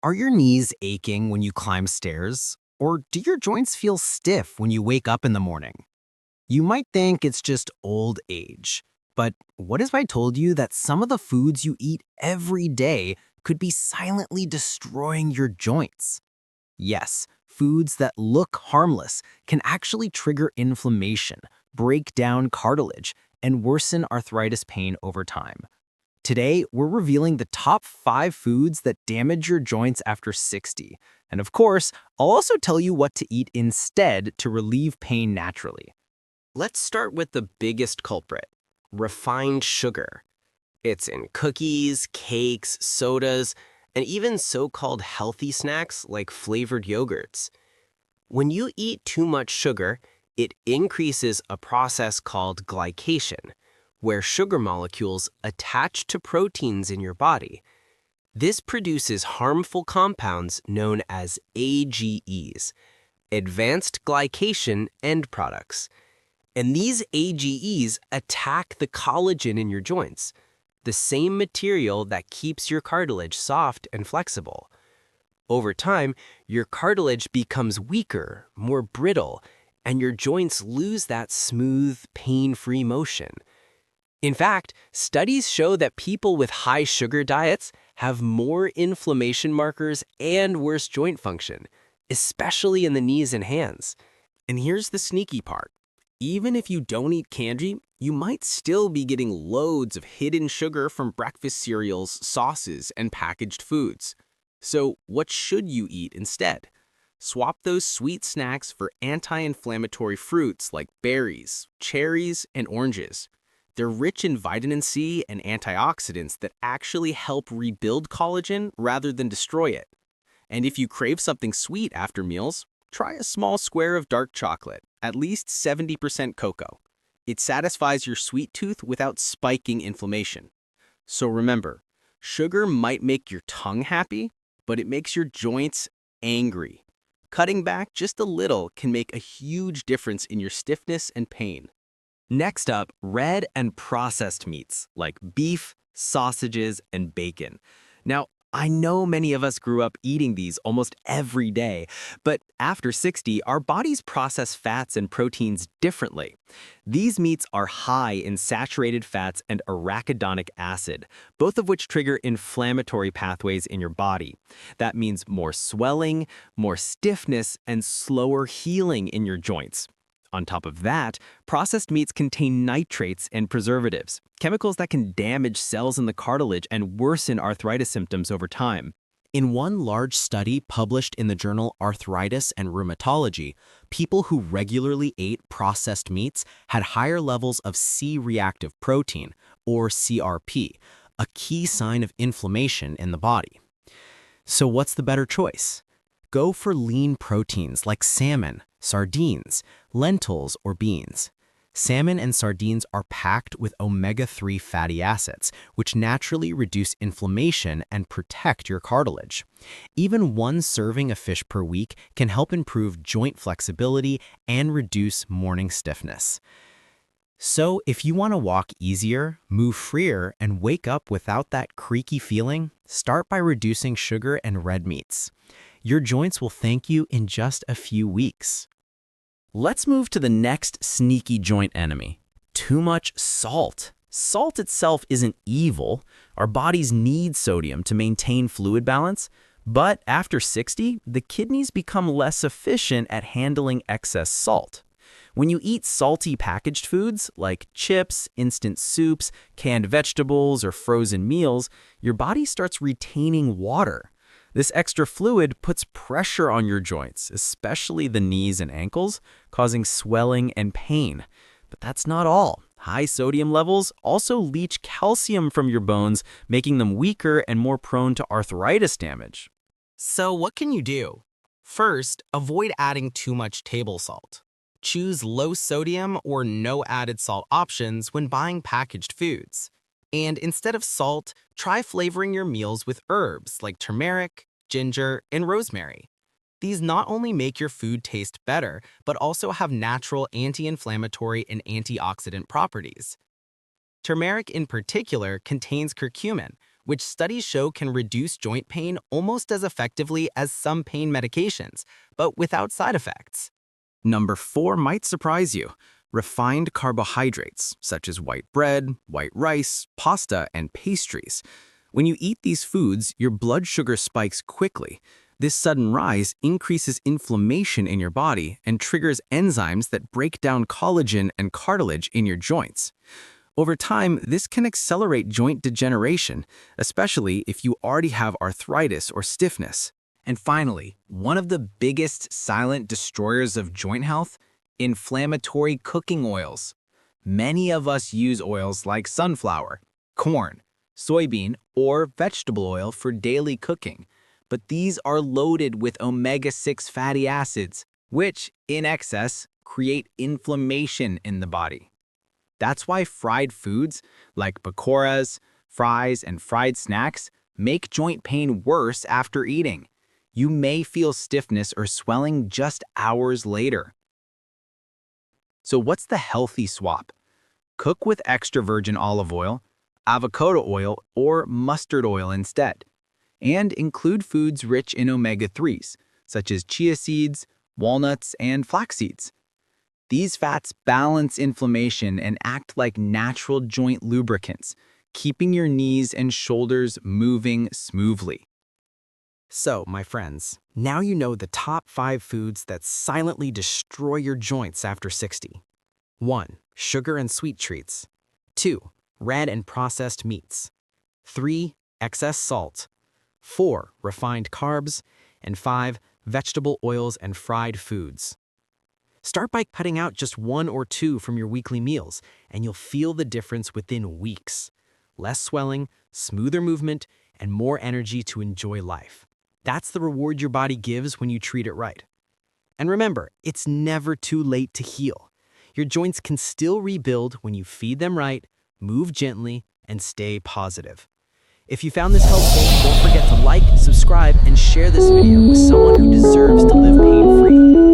Are your knees aching when you climb stairs? Or do your joints feel stiff when you wake up in the morning? You might think it's just old age. But what if I told you that some of the foods you eat every day could be silently destroying your joints? Yes, foods that look harmless can actually trigger inflammation, break down cartilage, and worsen arthritis pain over time. Today, we're revealing the top 5 foods that damage your joints after 60. And of course, I'll also tell you what to eat instead to relieve pain naturally. Let's start with the biggest culprit, refined sugar. It's in cookies, cakes, sodas, and even so-called healthy snacks like flavored yogurts. When you eat too much sugar, it increases a process called glycation, where sugar molecules attach to proteins in your body. This produces harmful compounds known as AGEs, advanced glycation end products. And these AGEs attack the collagen in your joints, the same material that keeps your cartilage soft and flexible. Over time, your cartilage becomes weaker, more brittle, and your joints lose that smooth, pain-free motion. In fact, studies show that people with high sugar diets have more inflammation markers and worse joint function, especially in the knees and hands. And here's the sneaky part. Even if you don't eat candy, you might still be getting loads of hidden sugar from breakfast cereals, sauces, and packaged foods. So what should you eat instead? Swap those sweet snacks for anti-inflammatory fruits like berries, cherries, and oranges. They're rich in vitamin C and antioxidants that actually help rebuild collagen rather than destroy it. And if you crave something sweet after meals, try a small square of dark chocolate, at least 70% cocoa. It satisfies your sweet tooth without spiking inflammation. So remember, sugar might make your tongue happy, but it makes your joints angry. Cutting back just a little can make a huge difference in your stiffness and pain. Next up, red and processed meats like beef, sausages, and bacon. Now, I know many of us grew up eating these almost every day, but after 60, our bodies process fats and proteins differently. These meats are high in saturated fats and arachidonic acid, both of which trigger inflammatory pathways in your body. That means more swelling, more stiffness, and slower healing in your joints. On top of that, processed meats contain nitrates and preservatives, chemicals that can damage cells in the cartilage and worsen arthritis symptoms over time. In one large study published in the journal Arthritis and Rheumatology, people who regularly ate processed meats had higher levels of C-reactive protein, or CRP, a key sign of inflammation in the body. So what's the better choice? Go for lean proteins like salmon, sardines, lentils, or beans. Salmon and sardines are packed with omega-3 fatty acids, which naturally reduce inflammation and protect your cartilage. Even one serving of fish per week can help improve joint flexibility and reduce morning stiffness. So if you want to walk easier, move freer, and wake up without that creaky feeling, start by reducing sugar and red meats. Your joints will thank you in just a few weeks. Let's move to the next sneaky joint enemy, too much salt. Salt itself isn't evil. Our bodies need sodium to maintain fluid balance, but after 60, the kidneys become less efficient at handling excess salt. When you eat salty packaged foods like chips, instant soups, canned vegetables, or frozen meals, your body starts retaining water. This extra fluid puts pressure on your joints, especially the knees and ankles, causing swelling and pain. But that's not all. High sodium levels also leach calcium from your bones, making them weaker and more prone to arthritis damage. So what can you do? First, avoid adding too much table salt. Choose low sodium or no added salt options when buying packaged foods. And instead of salt, try flavoring your meals with herbs like turmeric, ginger, and rosemary. These not only make your food taste better, but also have natural anti-inflammatory and antioxidant properties. Turmeric in particular contains curcumin, which studies show can reduce joint pain almost as effectively as some pain medications, but without side effects. Number 4 might surprise you. Refined carbohydrates, such as white bread, white rice, pasta, and pastries. When you eat these foods, your blood sugar spikes quickly. This sudden rise increases inflammation in your body and triggers enzymes that break down collagen and cartilage in your joints. Over time, this can accelerate joint degeneration, especially if you already have arthritis or stiffness. And finally, one of the biggest silent destroyers of joint health: inflammatory cooking oils. Many of us use oils like sunflower, corn, soybean, or vegetable oil for daily cooking, but these are loaded with omega-6 fatty acids, which, in excess, create inflammation in the body. That's why fried foods like pakoras, fries, and fried snacks make joint pain worse after eating. You may feel stiffness or swelling just hours later. So what's the healthy swap? Cook with extra virgin olive oil, avocado oil, or mustard oil instead. And include foods rich in omega-3s, such as chia seeds, walnuts, and flax seeds. These fats balance inflammation and act like natural joint lubricants, keeping your knees and shoulders moving smoothly. So, my friends, now you know the top 5 foods that silently destroy your joints after 60. 1. Sugar and sweet treats. 2. Red and processed meats. 3. Excess salt. 4. Refined carbs. And 5. Vegetable oils and fried foods. Start by cutting out just 1 or 2 from your weekly meals, and you'll feel the difference within weeks. Less swelling, smoother movement, and more energy to enjoy life. That's the reward your body gives when you treat it right. And remember, it's never too late to heal. Your joints can still rebuild when you feed them right, move gently, and stay positive. If you found this helpful, don't forget to like, subscribe, and share this video with someone who deserves to live pain-free.